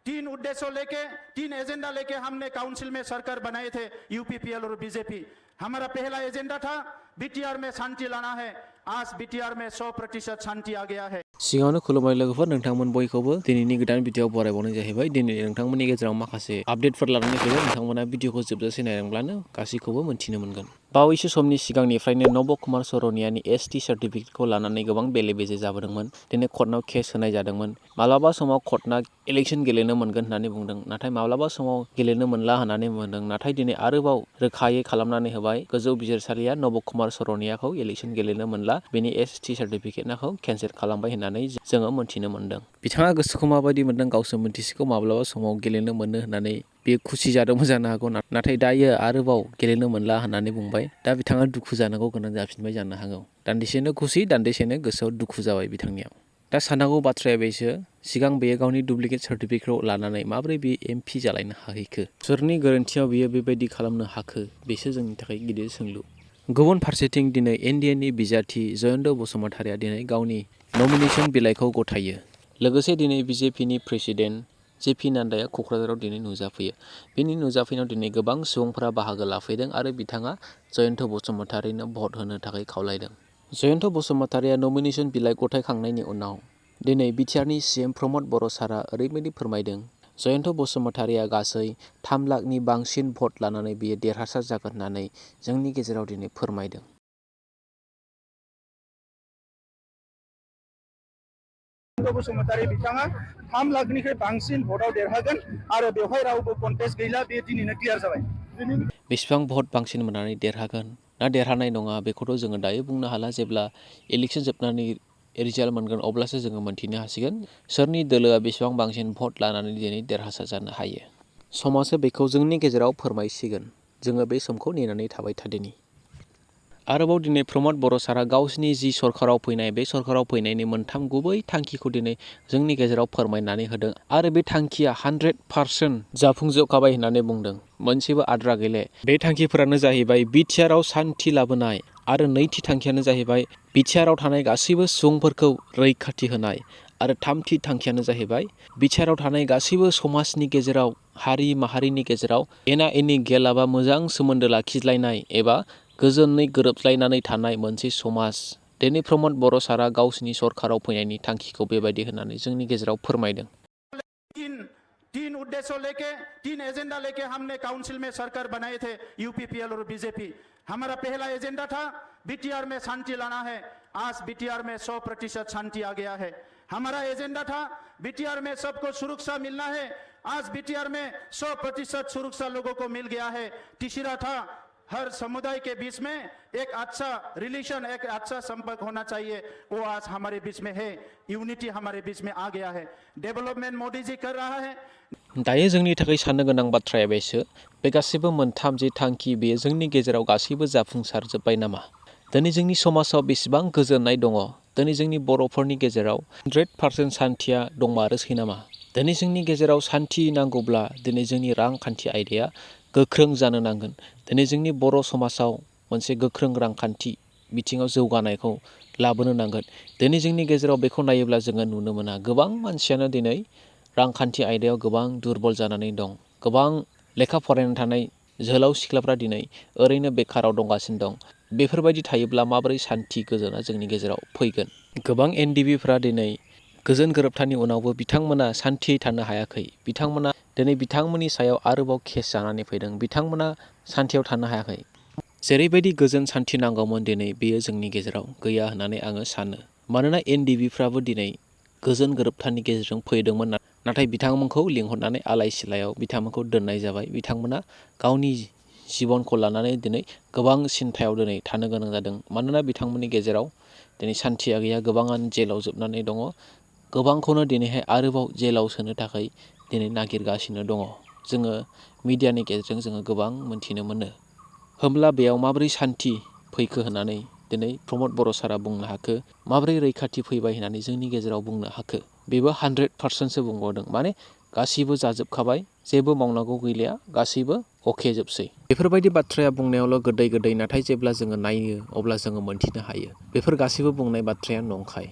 तीन उद्देश्यों लेके, तीन एजेंडा लेके हमने काउंसिल में सरकार बनाए थे, यूपीपीएल और बीजेपी। हमारा पहला एजेंडा था बीटीआर में शांति लाना है। आज बीटीआर में 100% शांति आ गया है। सिगाङावनो खुलुमबाय लोगोफोर, नोंथांमोन बयखौबो दिनैनि गोदान भिडिअ'आव बरायबावनाय जाहैबाय। दिनै नोंथांमोननि गेजेराव माखासे आपडेटफोर लानानै फैदों। नोंथांमोना भिडिअ'खौ जोबजासे नायलांब्लानो गासैखौबो मोन्थिनो मोनगोन। बावैसो समनि सिगांनिफ्रायनो नबा कुमार सरनियानि एसटी सार्टिफिकेटखौ लानानै गोबां बेले-बेजे जाबोदोंमोन। दिनै कर्टआव केस होनाय जादोंमोन। माब्लाबा समाव कर्टआ इलेक्सन गेलेनो मोनगोन होननानै बुंदों, नाथाय माब्लाबा समाव गेलेनो मोनला होननानै बुंदों। नाथाय दिनै आरोबाव रोखायै खालामनानै होबाय, गोजौ बिजिरसालिया नबा कुमार सरनियाखौ इलेक्सन गेलेनो मोनला, बेनि एसटी सार्टिफिकेटखौ केन्सेल खालामबाय होननानै जोङो मोन्थिनो मोनदों। बिथाङा गोसोखौ माबायदि मोनदों गावसो मोन्थिसिगौ। माब्लाबा समाव गेलेनो मोनो होननानै बे खुसि जादोंमोन जानो हागौ, नाथाय दायो आरोबाव गेलेनो मोनला होननानै बुंबाय। दा बिथाङा दुखु जानांगौ गोनां जाफिनबाय जानो हागौ। दान्दिसेनो खुसि, दान्दिसेनो गोसोआव दुखु जाबाय बिथांनियाव। दा साननांगौ बाथ्राया बेसो, सिगां बेयो गावनि डुप्लिकेट सार्टिफिकेटखौ लानानै माबोरै बे एमपि जालायनो हाहैखो, सोरनि गोरोन्थियाव बियो बेबायदि खालामनो हाखो, बेसो जोंनि थाखाय गिदिर सोंलु। गुबुन फारसेथिं दिनै एनडिएनि बिजाथि जयन्त बसुमतारिया दिनै गावनि नमिनेशन बिलाइखौ गथायो। लोगोसे दिनै बिजेपिनि प्रेसिडेन्ट जेपि नाड्डाया क'क्राझाराव दिनै नुजाफैयो। बेनि नुजाफैनायाव दिनै गोबां सुबुंफोरा बाहागो लाफैदों आरो बिथाङा जयन्त बसुमतारिनो भट होनो थाखाय खावलायदों। जयन्त बसुमतारिया नमिनेशन बिलाइ गथायखांनायनि उनाव दिनै बिटिआरनि सीएम प्रमद बर' सारआ ओरैबायदि फोरमायदों, जयन्त बसुमतारिया गासै 3 लाखनि बांसिन भट लानानै बियो देरहासार जागोन होननानै जोंनि गेजेराव दिनै फोरमायदों। बसुमतारी बिथाङा 3 लाखनिख्रुइ बांसिन भटआव देरहागोन आरो बेवहाय रावबो कन्टेस्ट गैला, बे दिनैनो क्लियार जाबाय। बेसेबां भट बांसिन मोननानै देरहागोन ना देरहानाय नङा बेखौथ' जोङो दायो बुंनो हाला। जेब्ला इलेक्सन जोबनानै रिजाल्ट मोनगोन अब्लासो जोङो मोन्थिनो हासिगोन सोरनि दोलोआ बेसेबां बांसिन भट लानानै दिनै देरहासार जानो हायो। समाजो बेखौ जोंनि गेजेराव फोरमायसिगोन। जोङो बे समखौ नेनानै थाबाय थादिनि। आरोबाव दिनै प्रमद बर' सारआ गावसिनि जि सरकाराव फैनाय, बे सरकाराव फैनायनि मोनथाम गुबै थांखिखौ दिनै जोंनि गेजेराव फोरमायनानै होदों आरो बे थांखिया 100% जाफुंजोबखाबाय होननानै बुंदों। मोनसेबो आद्रा गैले। बे थांखिफोरानो जाहैबाय बिटिआरआव सान्थि लाबोनाय आरो नैथि थांखियानो जाहैबाय बिटिआरआव थानाय गासैबो सुबुंफोरखौ रैखाथि होनाय आरो थामथि थांखियानो जाहैबाय बिटिआरआव थानाय गासैबो समाजनि गेजेराव, हारि माहारिनि गेजेराव एना एनि गैयालाबा मोजां सोमोन्दो लाखिलायनाय एबा गोजोनै गोरोबलायनानै थानाय मोनसे समाज। दिनै प्रमद बर' सारआ गावसिनि सरकाराव फैनायनि थांखिखौ बेबायदि होननानै जोंनि गेजेराव फोरमायदों। तीन उद्देश्यों लेके, तीन एजेंडा लेके हमने काउंसिल में सरकार बनाए थे, यूपीपीएल और बीजेपी। हमारा पहला एजेंडा था बीटीआर में शांति लाना है। आज बीटीआर में 100% शांति आ गया है। हमारा एजेंडा था बीटीआर में सबको सुरक्षा मिलना है। आज बीटीआर में 100% सुरक्षा लोगों को मिल गया है। तीसरा था हर समुदाय के बीच में एक अच्छा रिलेशन, एक अच्छा संपर्क होना चाहिए, वो आज हमारे बीच में है। यूनिटी हमारे बीच में आ गया है। डेवलपमेंट मोदी जी कर रहा है। दायो जोंनि थाखाय साननो गोनां बाथ्राया बेसो, बे गासैबो मोनथाम जे थांखि बेयो जोंनि गेजेराव गासैबो जाफुंसारजोब्बाय नामा? दिनै जोंनि समाजाव बेसेबां गोजोननाय दङ? दिनै जोंनि बर'फोरनि गेजेराव 100% सान्थिया दंमारोसै नामा? दिनै जोंनि गेजेराव सान्थि नांगौब्ला दिनै जोंनि रांखान्थि आयदाया गोख्रों जानो नांगोन। दिनै जोंनि बर' समाजाव मोनसे गोख्रों रांखान्थि बिथिङाव जौगानायखौ लाबोनो नांगोन। दिनै जोंनि गेजेराव बेखौ नायोब्ला जोङो नुनो मोना, गोबां मानसियानो दिनै रांखान्थि आयदायाव गोबां दुरबल जानानै दं। गोबां लेखा फरायनानै थानाय जोहोलाव सिख्लाफ्रा दिनै ओरैनो बेखाराव दंगासिनो दं। बेफोरबायदि थायोब्ला माबोरै सान्थि गोजोना जोंनि गेजेराव फैगोन? गोबां एनडिबिफ्रा दिनै गोजोन गोरोबथानि उनावबो बिथांमोना सान्थियै थानो हायाखै। बिथांमोना दिनै बिथांमोननि सायाव आरोबाव केस जानानै फैदों। बिथांमोना सान्थियाव थानो हायाखै। जेरैबायदि गोजोन सान्थि नांगौमोन दिनै बेयो जोंनि गेजेराव गैया होननानै आङो सानो। मानोना एनडिबिफ्राबो दिनै गोजोन गोरोबथानि गेजेरजों फैदोंमोन, नाथाय बिथांमोनखौ लिंहरनानै आलाय सिलायाव बिथांमोनखौ दोननाय जाबाय। बिथांमोना गावनि जिबनखौ लानानै दिनै गोबां सिन्थायाव दिनै थानो गोनां जादों। मानोना बिथांमोननि गेजेराव दिनै सान्थिया गैया। गोबाङानो जेलाव जोबनानै दङ। गोबांखौनो दिनैहाय आरोबाव जेलाव सोनो थाखाय दिनै नागिरगासिनो दङ। जोङो मिडियानि गेजेरजों जोङो गोबां मोन्थिनो मोनो। होमब्ला बेयाव माबोरै सान्थि फैखो होननानै दिनै प्रमद बर' सारआ बुंनो हाखो? माबोरै रैखाथि फैबाय होननानै जोंनि गेजेराव बुंनो हाखो? बेबो 100%सो बुंबावदों। माने गासैबो जाजोबखाबाय, जेबो मावनांगौ गैलिया, गासैबो अके जोबसै। बेफोरबायदि बाथ्राया बुंनायावल' गोदै गोदै, नाथाय जेब्ला जोङो नायो अब्ला जोङो मोन्थिनो हायो बेफोर गासैबो बुंनाय बाथ्राया नंखाय।